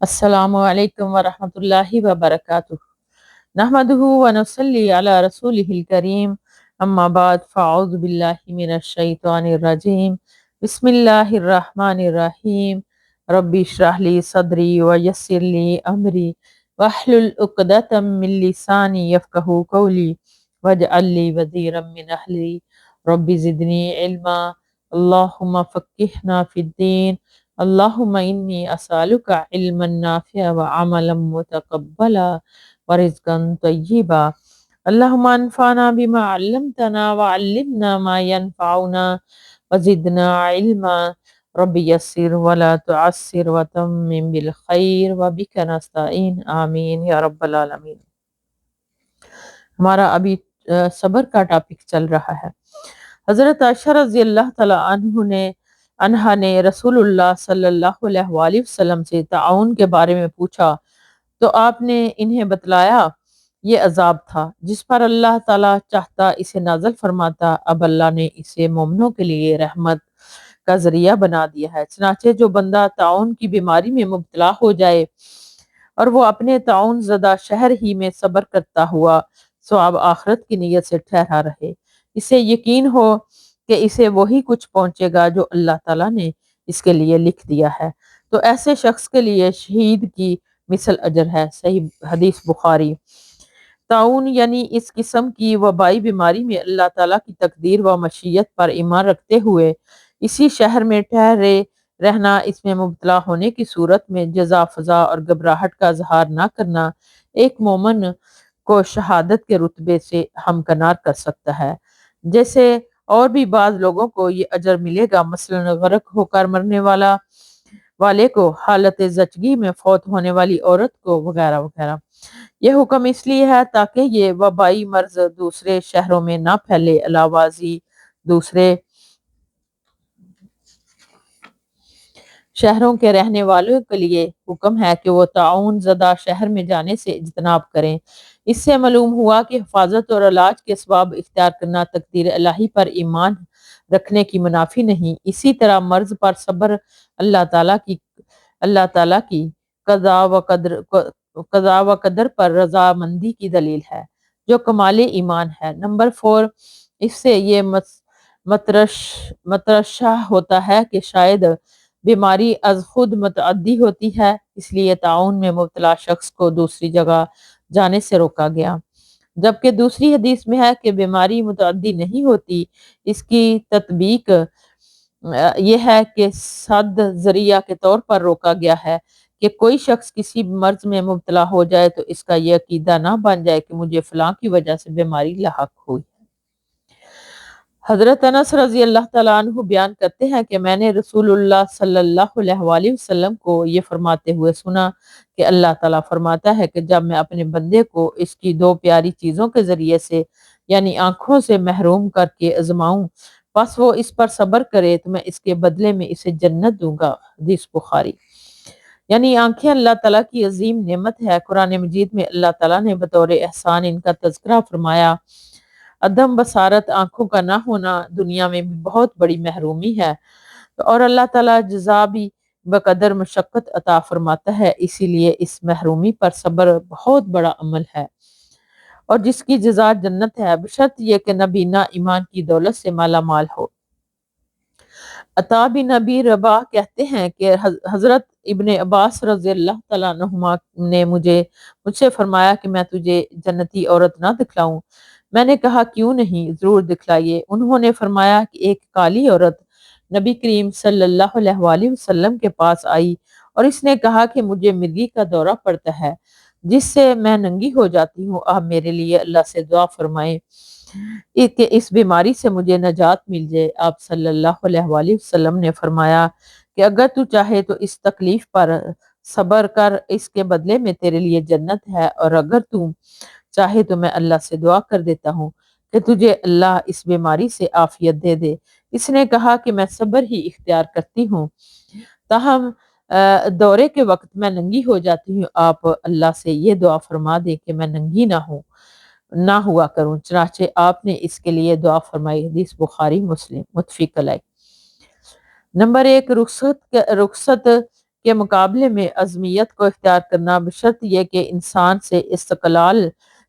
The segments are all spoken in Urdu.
السلام علیکم ورحمۃ اللہ وبرکاتہ۔ نحمدہ ونصلی علی رسولہ الکریم، اما بعد فاعوذ باللہ من الشیطان الرجیم، بسم اللہ الرحمن الرحیم۔ ربی اشرح لی صدری ویسر لی امری واحلل عقدۃ من لسانی یفقہوا قولی واجعل لی وزیرا من اہلی ربی زدنی علما اللہم فقہنا فی الدین اللہم انی اسألک علما نافعا وعملا متقبلا ورزقا طیبا اللہم انفعنا بما علمتنا وعلمنا ما ينفعنا وزدنا علما رب یسر ولا تعسر وتمم بالخیر وبک نستعین آمین یا رب العالمین۔ ہمارا ابھی صبر کا ٹاپک چل رہا ہے۔ حضرت عائشہ رضی اللہ تعالیٰ عنہا نے رسول اللہ صلی اللہ علیہ وآلہ وسلم سے تعاون کے بارے میں پوچھا تو آپ نے انہیں بتلایا یہ عذاب تھا جس پر اللہ تعالیٰ چاہتا اسے نازل فرماتا، اب اللہ نے اسے مومنوں کے لیے رحمت کا ذریعہ بنا دیا ہے۔ چنانچہ جو بندہ تعاون کی بیماری میں مبتلا ہو جائے اور وہ اپنے تعاون زدہ شہر ہی میں صبر کرتا ہوا ثواب آخرت کی نیت سے ٹھہرا رہے، اسے یقین ہو کہ اسے وہی کچھ پہنچے گا جو اللہ تعالیٰ نے اس کے لیے لکھ دیا ہے، تو ایسے شخص کے لیے شہید کی مثل اجر ہے۔ صحیح حدیث بخاری۔ تعاون یعنی اس قسم کی وبائی بیماری میں اللہ تعالیٰ کی تقدیر و مشیت پر ایمان رکھتے ہوئے اسی شہر میں ٹھہرے رہنا، اس میں مبتلا ہونے کی صورت میں جزا فضا اور گھبراہٹ کا اظہار نہ کرنا ایک مومن کو شہادت کے رتبے سے ہمکنار کر سکتا ہے۔ جیسے اور بھی بعض لوگوں کو یہ اجر ملے گا، مثلا غرق ہو کر مرنے والے کو، حالت زچگی میں فوت ہونے والی عورت کو، وغیرہ وغیرہ۔ یہ حکم اس لیے ہے تاکہ یہ وبائی مرض دوسرے شہروں میں نہ پھیلے۔ علاوہ ازیں دوسرے شہروں کے رہنے والوں کے لیے حکم ہے کہ وہ تعاون زدہ شہر میں جانے سے اجتناب کریں۔ اس سے معلوم ہوا کہ حفاظت اور علاج کے اسباب اختیار کرنا تقدیر الہی پر ایمان رکھنے کی منافی نہیں۔ اسی طرح مرض پر صبر اللہ تعالیٰ کی قضاء و قدر پر رضامندی کی دلیل ہے، جو کمال ایمان ہے۔ نمبر 4، اس سے یہ مترشح ہوتا ہے کہ شاید بیماری از خود متعدی ہوتی ہے، اس لیے تعاون میں مبتلا شخص کو دوسری جگہ جانے سے روکا گیا، جبکہ دوسری حدیث میں ہے کہ بیماری متعدی نہیں ہوتی۔ اس کی تطبیق یہ ہے کہ صد ذریعہ کے طور پر روکا گیا ہے کہ کوئی شخص کسی مرض میں مبتلا ہو جائے تو اس کا یہ عقیدہ نہ بن جائے کہ مجھے فلاں کی وجہ سے بیماری لاحق ہوئی۔ حضرت انس رضی اللہ تعالیٰ عنہ بیان کرتے ہیں کہ میں نے رسول اللہ صلی اللہ علیہ وآلہ وسلم کو یہ فرماتے ہوئے سنا کہ اللہ تعالیٰ فرماتا ہے کہ جب میں اپنے بندے کو اس کی دو پیاری چیزوں کے ذریعے سے یعنی آنکھوں سے محروم کر کے آزماؤں، پس وہ اس پر صبر کرے تو میں اس کے بدلے میں اسے جنت دوں گا۔ حدیث بخاری۔ یعنی آنکھیں اللہ تعالیٰ کی عظیم نعمت ہے۔ قرآن مجید میں اللہ تعالیٰ نے بطور احسان ان کا تذکرہ فرمایا۔ عدم بصارت، آنکھوں کا نہ ہونا دنیا میں بھی بہت بڑی محرومی ہے، اور اللہ تعالیٰ جزا بھی بقدر مشقت عطا فرماتا ہے، اسی لیے اس محرومی پر صبر بہت بڑا عمل ہے اور جس کی جزا جنت ہے، بشرط یہ کہ نبینا ایمان کی دولت سے مالا مال ہو۔ عطا بن ابی رباح کہتے ہیں کہ حضرت ابن عباس رضی اللہ تعالیٰ عنہما نے مجھ سے فرمایا کہ میں تجھے جنتی عورت نہ دکھلاؤں؟ میں نے کہا کیوں نہیں، ضرور دکھلائیے۔ انہوں نے فرمایا کہ ایک کالی عورت نبی کریم صلی اللہ علیہ وآلہ وسلم کے پاس آئی اور اس نے کہا کہ مجھے مرگی کا دورہ پڑتا ہے جس سے میں ننگی ہو جاتی ہوں، آپ میرے لیے اللہ سے دعا فرمائیں کہ اس بیماری سے مجھے نجات مل جائے۔ آپ صلی اللہ علیہ وآلہ وسلم نے فرمایا کہ اگر تو چاہے تو اس تکلیف پر صبر کر، اس کے بدلے میں تیرے لیے جنت ہے، اور اگر تو چاہے تو میں اللہ سے دعا کر دیتا ہوں کہ تجھے اللہ اس بیماری سے عافیت دے دے۔ اس نے کہا کہ میں صبر ہی اختیار کرتی ہوں، تاہم دورے کے وقت میں ننگی ہو جاتی ہوں، آپ اللہ سے یہ دعا فرما دے کہ میں ننگی نہ ہوا کروں۔ چنانچہ آپ نے اس کے لیے دعا فرمائی۔ حدیث بخاری مسلم متفق علیہ۔ نمبر 1، رخصت کے مقابلے میں عزمیت کو اختیار کرنا، بشرط یہ کہ انسان سے استقلال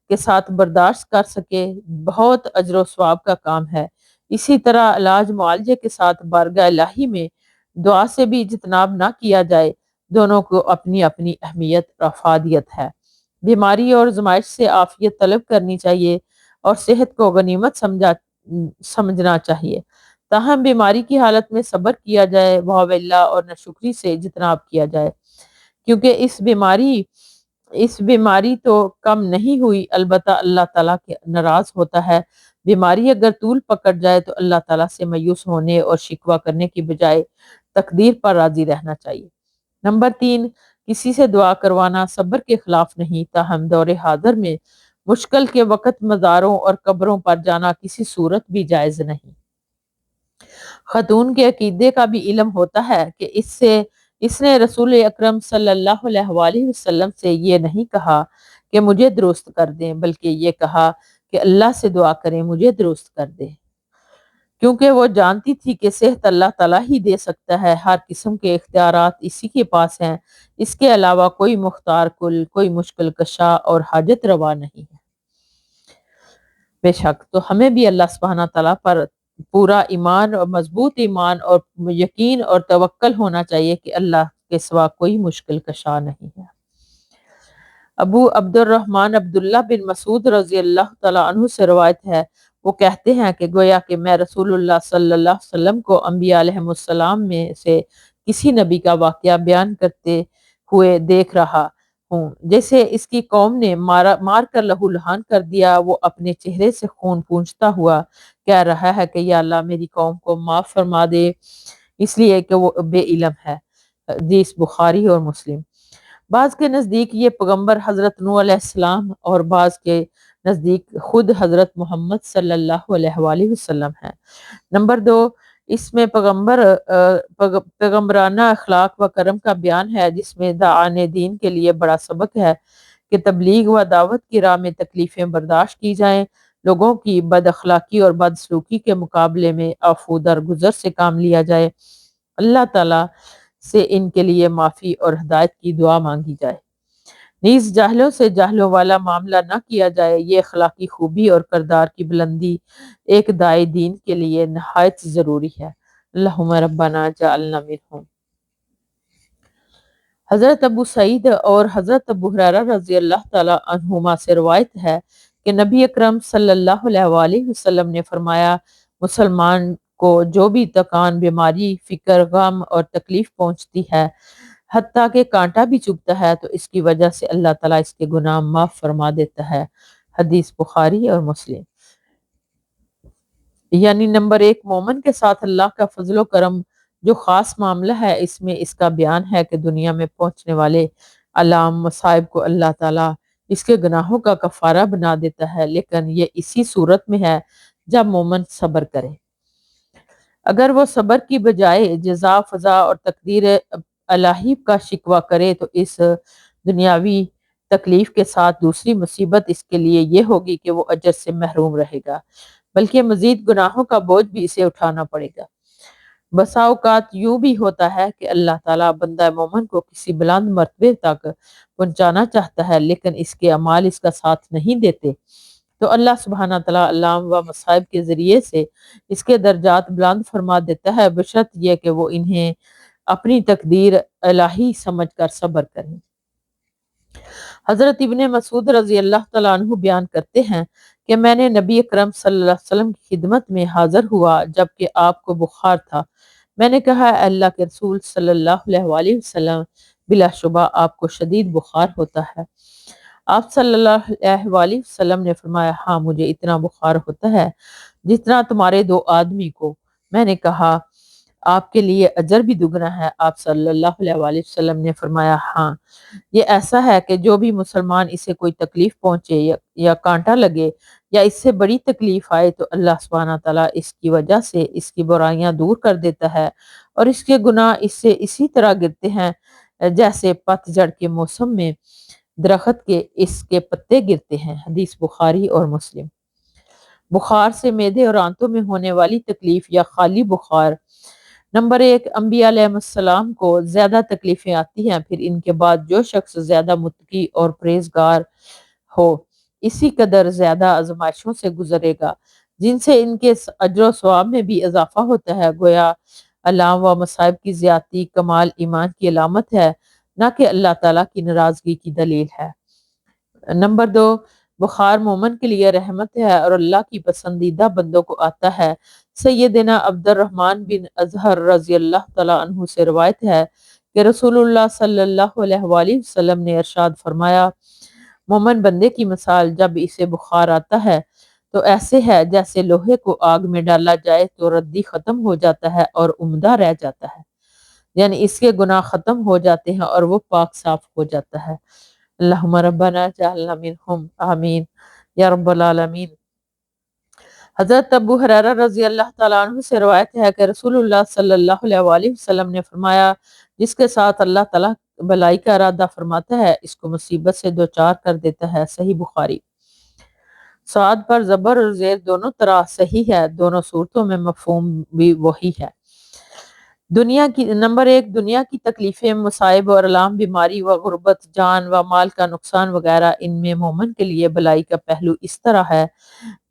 کے ساتھ برداشت کر سکے، بہت اجر و ثواب کا کام ہے۔ اسی طرح علاج معالجے کے ساتھ بارگاہ الہی میں دعا سے بھی اجتناب نہ کیا جائے، دونوں کو اپنی اپنی اہمیت اور افادیت ہے۔ بیماری اور زمائش سے عافیت طلب کرنی چاہیے اور صحت کو غنیمت سمجھنا چاہیے۔ تاہم بیماری کی حالت میں صبر کیا جائے، اللہ اور ناشکری سے اجتناب کیا جائے، کیونکہ اس بیماری تو کم نہیں ہوئی، البتہ اللہ تعالیٰ کے ناراض ہوتا ہے۔ بیماری اگر طول پکڑ جائے تو اللہ تعالیٰ سے مایوس ہونے اور شکوہ کرنے کی بجائے تقدیر پر راضی رہنا چاہیے۔ نمبر 3، کسی سے دعا کروانا صبر کے خلاف نہیں، تاہم دور حاضر میں مشکل کے وقت مزاروں اور قبروں پر جانا کسی صورت بھی جائز نہیں۔ خاتون کے عقیدے کا بھی علم ہوتا ہے کہ اس نے رسول اکرم صلی اللہ علیہ وآلہ وسلم سے یہ نہیں کہا کہ مجھے درست کر دیں، بلکہ یہ کہا کہ اللہ سے دعا کریں مجھے درست کر دیں، کیونکہ وہ جانتی تھی کہ صحت اللہ تعالیٰ ہی دے سکتا ہے، ہر قسم کے اختیارات اسی کے پاس ہیں، اس کے علاوہ کوئی مختار کل، کوئی مشکل کشا اور حاجت روا نہیں ہے۔ بے شک تو ہمیں بھی اللہ سبحانہ تعالیٰ پر پورا ایمان اور مضبوط ایمان اور یقین اور توکل ہونا چاہیے کہ اللہ کے سوا کوئی مشکل کشا نہیں ہے۔ ابو عبد الرحمن عبداللہ بن مسعود رضی اللہ تعالیٰ عنہ سے روایت ہے، وہ کہتے ہیں کہ گویا کہ میں رسول اللہ صلی اللہ علیہ وسلم کو انبیاء علیہ السلام میں سے کسی نبی کا واقعہ بیان کرتے ہوئے دیکھ رہا ہوں، جیسے اس کی قوم نے مار کر لہو لہان کر دیا۔ وہ اپنے چہرے سے خون پونچھتا ہوا کہہ رہا ہے کہ یا اللہ میری قوم کو معاف فرما دے، اس لیے کہ وہ بے علم ہے۔ حدیث بخاری اور مسلم۔ بعض کے نزدیک یہ پیغمبر حضرت نوح علیہ السلام اور بعض کے نزدیک خود حضرت محمد صلی اللہ علیہ وآلہ وسلم ہے۔ نمبر 2، اس میں پیغمبرانہ اخلاق و کرم کا بیان ہے، جس میں داعین دین کے لیے بڑا سبق ہے کہ تبلیغ و دعوت کی راہ میں تکلیفیں برداشت کی جائیں، لوگوں کی بد اخلاقی اور بد سلوکی کے مقابلے میں عفو درگزر سے کام لیا جائے، اللہ تعالیٰ سے ان کے لیے معافی اور ہدایت کی دعا مانگی جائے، نیز جاہلوں سے جاہلوں والا معاملہ نہ کیا جائے۔ یہ اخلاقی خوبی اور کردار کی بلندی ایک داعی دین کے لیے نہایت ضروری ہے۔ اللہم ربنا جعلنا منہم۔ حضرت ابو سعید اور حضرت ابو ہریرہ رضی اللہ تعالیٰ عنہما سے روایت ہے کہ نبی اکرم صلی اللہ علیہ وآلہ وسلم نے فرمایا، مسلمان کو جو بھی تکان، بیماری، فکر، غم اور تکلیف پہنچتی ہے، حتیٰ کہ کانٹا بھی چبھتا ہے، تو اس کی وجہ سے اللہ تعالیٰ اس کے گناہ معاف فرما دیتا ہے۔ حدیث بخاری اور مسلم۔ یعنی نمبر 1، مومن کے ساتھ اللہ کا فضل و کرم جو خاص معاملہ ہے، اس میں اس کا بیان ہے کہ دنیا میں پہنچنے والے علام مصائب کو اللہ تعالیٰ اس کے گناہوں کا کفارہ بنا دیتا ہے، لیکن یہ اسی صورت میں ہے جب مومن صبر کرے۔ اگر وہ صبر کی بجائے جزا، فضا اور تقدیر الہی کا شکوہ کرے تو اس دنیاوی تکلیف کے ساتھ دوسری مصیبت اس کے لیے یہ ہوگی کہ وہ اجر سے محروم رہے گا، بلکہ مزید گناہوں کا بوجھ بھی اسے اٹھانا پڑے گا۔ بسا اوقات یوں بھی ہوتا ہے کہ اللہ تعالیٰ بندہ مومن کو کسی بلند مرتبے تک پہنچانا چاہتا ہے، لیکن اس کے اعمال اس کا ساتھ نہیں دیتے، تو اللہ سبحانہ تعالیٰ علام و مصائب کے ذریعے سے اس کے درجات بلند فرما دیتا ہے، بشرط یہ کہ وہ انہیں اپنی تقدیر الہی سمجھ کر صبر کریں۔ حضرت ابن مسعود رضی اللہ تعالیٰ عنہ بیان کرتے ہیں کہ میں نے نبی اکرم صلی اللہ علیہ وسلم کی خدمت میں حاضر ہوا جبکہ آپ کو بخار تھا۔ میں نے کہا، اے اللہ کے رسول صلی اللہ علیہ وآلہ وسلم، بلا شبہ آپ کو شدید بخار ہوتا ہے۔ آپ صلی اللہ علیہ وآلہ وسلم نے فرمایا، ہاں مجھے اتنا بخار ہوتا ہے جتنا تمہارے 2 آدمی کو۔ میں نے کہا، آپ کے لیے اجر بھی دگنا ہے۔ آپ صلی اللہ علیہ وآلہ وسلم نے فرمایا، ہاں، یہ ایسا ہے کہ جو بھی مسلمان اسے کوئی تکلیف پہنچے یا کانٹا لگے یا اس سے بڑی تکلیف آئے تو اللہ سبحانہ تعالیٰ اس کی وجہ سے اس کی برائیاں دور کر دیتا ہے اور اس کے گناہ اس سے اسی طرح گرتے ہیں جیسے پت جھڑ کے موسم میں درخت کے اس کے پتے گرتے ہیں۔ حدیث بخاری اور مسلم۔ بخار سے معدے اور آنتوں میں ہونے والی تکلیف یا خالی بخار نمبر 1، انبیاء علیہ السلام کو زیادہ تکلیفیں آتی ہیں، پھر ان کے بعد جو شخص زیادہ متقی اور پرہیزگار ہو اسی قدر زیادہ آزمائشوں سے گزرے گا، جن سے ان کے اجر و ثواب میں بھی اضافہ ہوتا ہے۔ گویا الام و مصائب کی زیادتی کمال ایمان کی علامت ہے، نہ کہ اللہ تعالیٰ کی ناراضگی کی دلیل ہے۔ نمبر 2، بخار مومن کے لیے رحمت ہے اور اللہ کی پسندیدہ بندوں کو آتا ہے۔ سیدنا عبد الرحمن بن ازہر رضی اللہ تعالیٰ عنہ سے روایت ہے کہ رسول اللہ صلی اللہ علیہ وآلہ وسلم نے ارشاد فرمایا، مومن بندے کی مثال جب اسے بخار آتا ہے تو ایسے ہے جیسے لوہے کو آگ میں ڈالا جائے تو ردی ختم ہو جاتا ہے اور عمدہ رہ جاتا ہے، یعنی اس کے گناہ ختم ہو جاتے ہیں اور وہ پاک صاف ہو جاتا ہے۔ اللہم ربنا جعلنا منہم، آمین یا رب العالمین۔ حضرت ابو ہریرہ رضی اللہ تعالیٰ عنہ سے روایت ہے کہ رسول اللہ صلی اللہ علیہ وآلہ وسلم نے فرمایا، جس کے ساتھ اللہ تعالیٰ بھلائی کا ارادہ فرماتا ہے اس کو مصیبت سے دوچار کر دیتا ہے۔ صحیح بخاری۔ سعاد پر زبر اور زیر دونوں طرح صحیح ہے، دونوں صورتوں میں مفہوم بھی وہی ہے۔ نمبر 1، دنیا کی تکلیفیں، مصائب اور الام، بیماری و غربت، جان و مال کا نقصان وغیرہ، ان میں مومن کے لیے بھلائی کا پہلو اس طرح ہے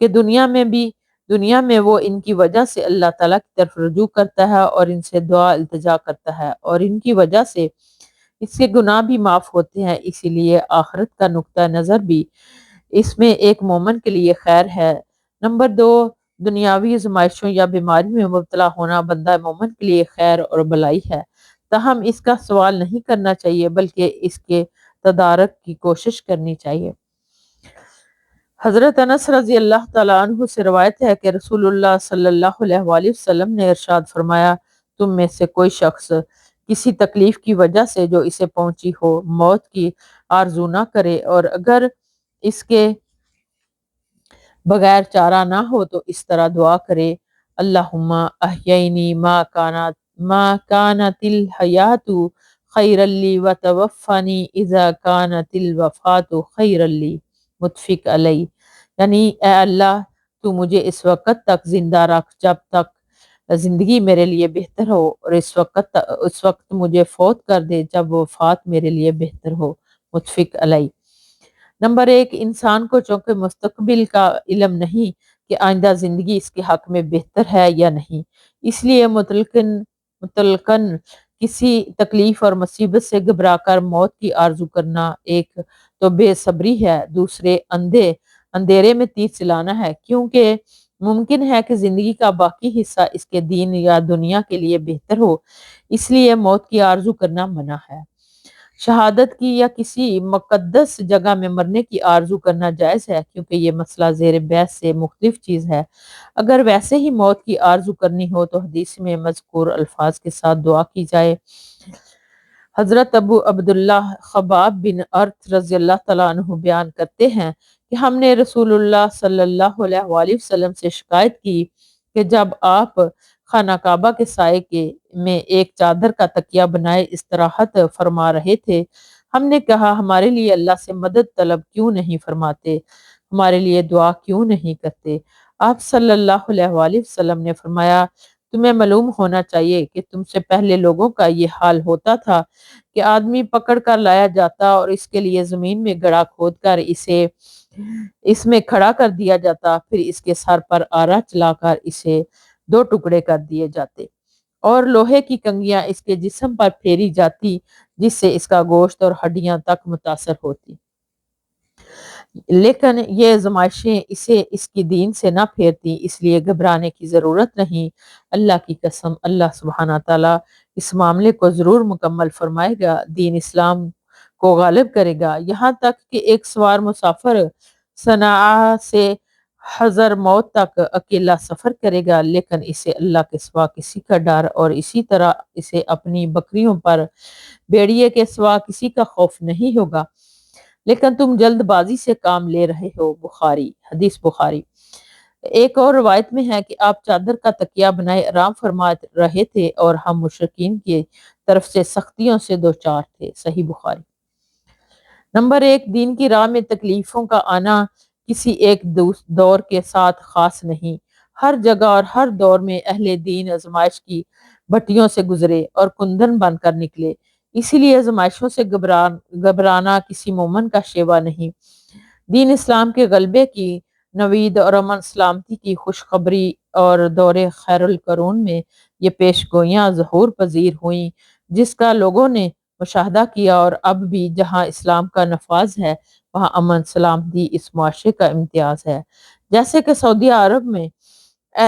کہ دنیا میں وہ ان کی وجہ سے اللہ تعالیٰ کی طرف رجوع کرتا ہے اور ان سے دعا التجا کرتا ہے، اور ان کی وجہ سے اس کے گناہ بھی معاف ہوتے ہیں، اسی لیے آخرت کا نقطہ نظر بھی اس میں ایک مومن کے لیے خیر ہے۔ نمبر 2، دنیاوی آزمائشوں یا بیماری میں مبتلا ہونا بندہ مومن کے لیے خیر اور بھلائی ہے، تاہم اس کا سوال نہیں کرنا چاہیے بلکہ اس کے تدارک کی کوشش کرنی چاہیے۔ حضرت انس رضی اللہ تعالیٰ عنہ سے روایت ہے کہ رسول اللہ صلی اللہ علیہ وآلہ وسلم نے ارشاد فرمایا، تم میں سے کوئی شخص کسی تکلیف کی وجہ سے جو اسے پہنچی ہو موت کی آرزو نہ کرے، اور اگر اس کے بغیر چارہ نہ ہو تو اس طرح دعا کرے، اللہم احیینی ما کانت الحیات خیرا لی وتوفنی اذا کانت الوفات خیرا لی، متفق علیہ۔ یعنی اے اللہ تو مجھے اس وقت تک زندہ رکھ جب تک زندگی میرے لیے بہتر ہو، اور اس وقت مجھے فوت کر دے جب وفات میرے لیے بہتر ہو، متفق علیہ۔ نمبر 1، انسان کو چونکہ مستقبل کا علم نہیں کہ آئندہ زندگی اس کے حق میں بہتر ہے یا نہیں، اس لیے متعلقاً کسی تکلیف اور مصیبت سے گھبرا کر موت کی آرزو کرنا ایک تو بے صبری ہے، دوسرے اندھیرے میں تیر چلانا ہے، کیونکہ ممکن ہے کہ زندگی کا باقی حصہ اس کے دین یا دنیا کے لیے بہتر ہو، اس لیے موت کی آرزو کرنا منع ہے۔ شہادت کی یا کسی مقدس جگہ میں مرنے کی آرزو کرنا جائز ہے، کیونکہ یہ مسئلہ زیر بحث سے مختلف چیز ہے۔ اگر ویسے ہی موت کی آرزو کرنی ہو تو حدیث میں مذکور الفاظ کے ساتھ دعا کی جائے۔ حضرت ابو عبداللہ خباب بن ارت رضی اللہ تعالیٰ عنہ بیان کرتے ہیں کہ ہم نے رسول اللہ صلی اللہ علیہ وآلہ وسلم سے شکایت کی کہ جب آپ خانہ کعبہ کے سائے میں ایک چادر کا تکیہ بنائے استراحت فرما رہے تھے، ہم نے کہا ہمارے لیے اللہ سے مدد طلب کیوں نہیں فرماتے، ہمارے لیے دعا کیوں نہیں کرتے؟ آپ صلی اللہ علیہ وآلہ وسلم نے فرمایا، تمہیں معلوم ہونا چاہیے کہ تم سے پہلے لوگوں کا یہ حال ہوتا تھا کہ آدمی پکڑ کر لایا جاتا اور اس کے لیے زمین میں گڑھا کھود کر اس میں کھڑا کر دیا جاتا، پھر اس کے سر پر آرا چلا کر اسے 2 ٹکڑے کر دیے جاتے اور لوہے کی کنگیاں اس کے جسم پر پھیری جاتی جس سے اس کا گوشت اور ہڈیاں تک متاثر ہوتی، لیکن یہ آزمائشیں اسے اس کی دین سے نہ پھیرتی، اس لیے گھبرانے کی ضرورت نہیں۔ اللہ کی قسم اللہ سبحانہ تعالیٰ اس معاملے کو ضرور مکمل فرمائے گا، دین اسلام کو غالب کرے گا، یہاں تک کہ ایک سوار مسافر صنعاء سے حضر موت تک اکیلا سفر کرے گا، لیکن اسے اللہ کے سوا کسی کا ڈر، اور اسی طرح اسے اپنی بکریوں پر بھیڑیے کے سوا کسی کا خوف نہیں ہوگا، لیکن تم جلد بازی سے کام لے رہے ہو۔ حدیث بخاری۔ ایک اور روایت میں ہے کہ آپ چادر کا تکیہ بنائے آرام فرما رہے تھے اور ہم مشرکین کی طرف سے سختیوں سے دوچار تھے۔ صحیح بخاری۔ نمبر 1، دین کی راہ میں تکلیفوں کا آنا کسی ایک دور کے ساتھ خاص نہیں، ہر جگہ اور ہر دور میں اہل دین آزمائش کی بھٹیوں سے گزرے اور کندن بن کر نکلے۔ اسی لیے آزمائشوں سے گھبرانا کسی مومن کا شیوا نہیں۔ دین اسلام کے غلبے کی نوید اور امن سلامتی کی خوشخبری اور دور خیر القرون میں یہ پیش گوئیاں ظہور پذیر ہوئیں، جس کا لوگوں نے مشاہدہ کیا، اور اب بھی جہاں اسلام کا نفاذ ہے وہاں امن سلامتی اس معاشرے کا امتیاز ہے۔ جیسے کہ سعودی عرب میں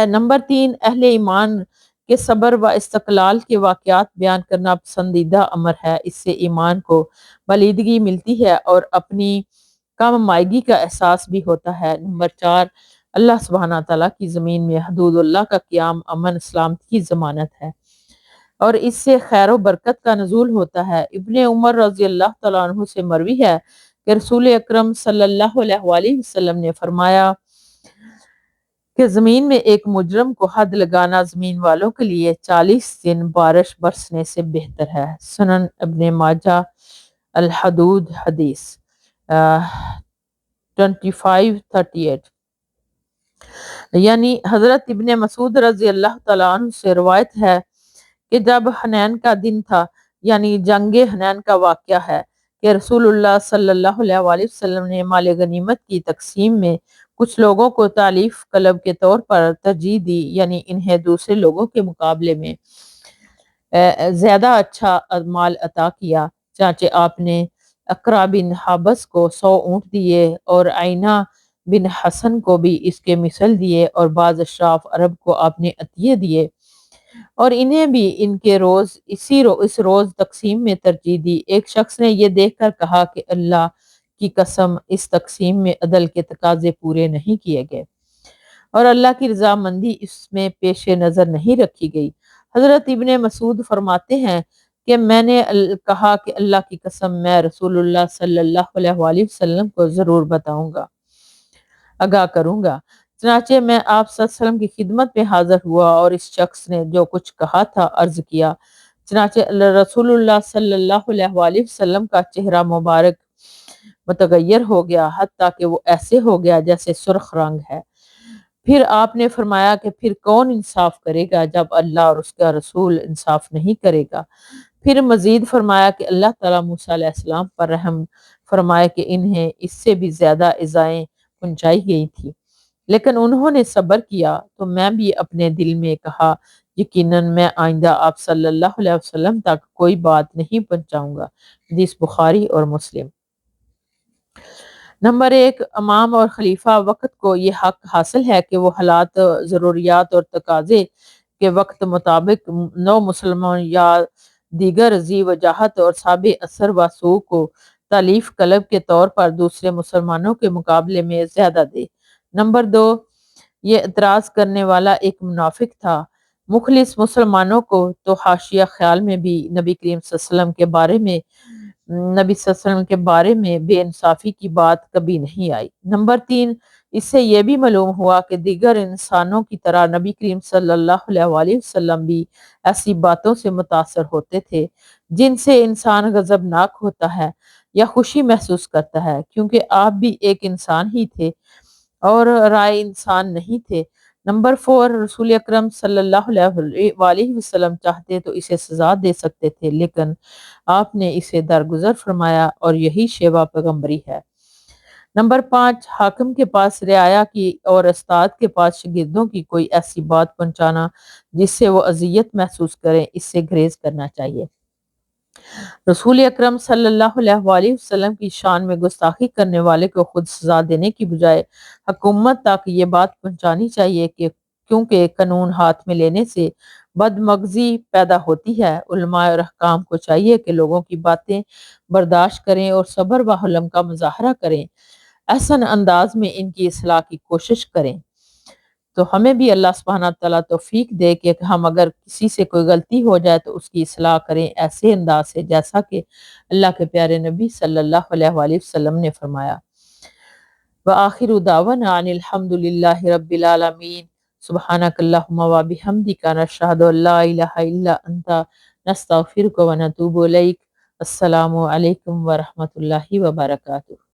نمبر 3 اہل ایمان کے صبر و استقلال کے واقعات بیان کرنا پسندیدہ امر ہے۔ اس سے ایمان کو بلیدگی ملتی ہے اور اپنی کم مائگی کا احساس بھی ہوتا ہے۔ نمبر 4 اللہ سبحانہ تعالیٰ کی زمین میں حدود اللہ کا قیام امن سلامتی کی ضمانت ہے، اور اس سے خیر و برکت کا نزول ہوتا ہے۔ ابن عمر رضی اللہ تعالیٰ عنہ سے مروی ہے کہ رسول اکرم صلی اللہ علیہ وآلہ وسلم نے فرمایا کہ زمین میں ایک مجرم کو حد لگانا زمین والوں کے لیے 40 دن بارش برسنے سے بہتر ہے۔ سنن ابن ماجہ الحدود حدیث 2538۔ یعنی حضرت ابن مسعود رضی اللہ تعالیٰ عنہ سے روایت ہے کہ جب حنین کا دن تھا، یعنی جنگ حنین کا واقعہ ہے، کہ رسول اللہ صلی اللہ علیہ وآلہ وسلم نے مال غنیمت کی تقسیم میں کچھ لوگوں کو تالیف کلب کے طور پر ترجیح دی، یعنی انہیں دوسرے لوگوں کے مقابلے میں زیادہ اچھا مال عطا کیا۔ چنانچہ آپ نے اقرا بن حابس کو 100 اونٹ دیے اور عینہ بن حسن کو بھی اس کے مثل دیے، اور بعض اشراف عرب کو آپ نے عطیے دیے اور انہیں بھی ان کے اس روز تقسیم میں ترجیح دی۔ ایک شخص نے یہ دیکھ کر کہا کہ اللہ کی قسم، اس تقسیم میں عدل کے تقاضے پورے نہیں کیے گئے اور اللہ کی رضامندی اس میں پیش نظر نہیں رکھی گئی۔ حضرت ابن مسعود فرماتے ہیں کہ میں نے کہا کہ اللہ کی قسم، میں رسول اللہ صلی اللہ علیہ وآلہ وسلم کو ضرور بتاؤں گا، آگاہ کروں گا۔ چنانچہ میں آپ صلی اللہ علیہ وسلم کی خدمت میں حاضر ہوا اور اس شخص نے جو کچھ کہا تھا عرض کیا۔ چنانچہ رسول اللہ صلی اللہ علیہ وآلہ وسلم کا چہرہ مبارک متغیر ہو گیا، حتیٰ کہ وہ ایسے ہو گیا جیسے سرخ رنگ ہے۔ پھر آپ نے فرمایا کہ پھر کون انصاف کرے گا جب اللہ اور اس کا رسول انصاف نہیں کرے گا؟ پھر مزید فرمایا کہ اللہ تعالیٰ موسیٰ علیہ السلام پر رحم فرمائے کہ انہیں اس سے بھی زیادہ ایذائیں پہنچائی گئی تھی، لیکن انہوں نے صبر کیا۔ تو میں بھی اپنے دل میں کہا یقیناً میں آئندہ آپ صلی اللہ علیہ وسلم تک کوئی بات نہیں پہنچاؤں گا۔ حدیث بخاری اور مسلم۔ نمبر 1 امام اور خلیفہ وقت کو یہ حق حاصل ہے کہ وہ حالات، ضروریات اور تقاضے کے وقت مطابق نو مسلمان یا دیگر ذی وجاہت اور صاحب اثر و سوء کو تالیف کلب کے طور پر دوسرے مسلمانوں کے مقابلے میں زیادہ دے۔ نمبر 2 یہ اعتراض کرنے والا ایک منافق تھا۔ مخلص مسلمانوں کو تو حاشیہ خیال میں بھی نبی کریم صلی اللہ علیہ وسلم کے بارے میں بے انصافی کی بات کبھی نہیں آئی۔ نمبر 3 اس سے یہ بھی معلوم ہوا کہ دیگر انسانوں کی طرح نبی کریم صلی اللہ علیہ وآلہ وسلم بھی ایسی باتوں سے متاثر ہوتے تھے جن سے انسان غضبناک ہوتا ہے یا خوشی محسوس کرتا ہے، کیونکہ آپ بھی ایک انسان ہی تھے اور رائے انسان نہیں تھے۔ نمبر 4 رسول اکرم صلی اللہ علیہ وآلہ وسلم چاہتے تو اسے سزا دے سکتے تھے، لیکن آپ نے اسے درگزر فرمایا، اور یہی شیوہ پیغمبری ہے۔ نمبر 5 حاکم کے پاس رعایا کی اور استاد کے پاس شاگردوں کی کوئی ایسی بات پہنچانا جس سے وہ اذیت محسوس کریں، اس سے گریز کرنا چاہیے۔ رسول اکرم صلی اللہ علیہ وآلہ وسلم کی شان میں گستاخی کرنے والے کو خود سزا دینے کی بجائے حکومت تک یہ بات پہنچانی چاہیے کہ کیونکہ قانون ہاتھ میں لینے سے بدمغزی پیدا ہوتی ہے۔ علماء اور حکام کو چاہیے کہ لوگوں کی باتیں برداشت کریں اور صبر و حلم کا مظاہرہ کریں، احسن انداز میں ان کی اصلاح کی کوشش کریں۔ تو ہمیں بھی اللہ سبحانہ تعالیٰ توفیق دے کہ ہم اگر کسی سے کوئی غلطی ہو جائے تو اس کی اصلاح کریں ایسے انداز سے جیسا کہ اللہ کے پیارے نبی صلی اللہ علیہ وآلہ وسلم نے فرمایا۔ وآخر دعوانا ان الحمد للہ رب العالمین، سبحانک اللہم وبحمدک نشہد ان لا الہ الا انت نستغفرک ونتوب الیک۔ السلام علیکم ورحمۃ اللہ وبرکاتہ۔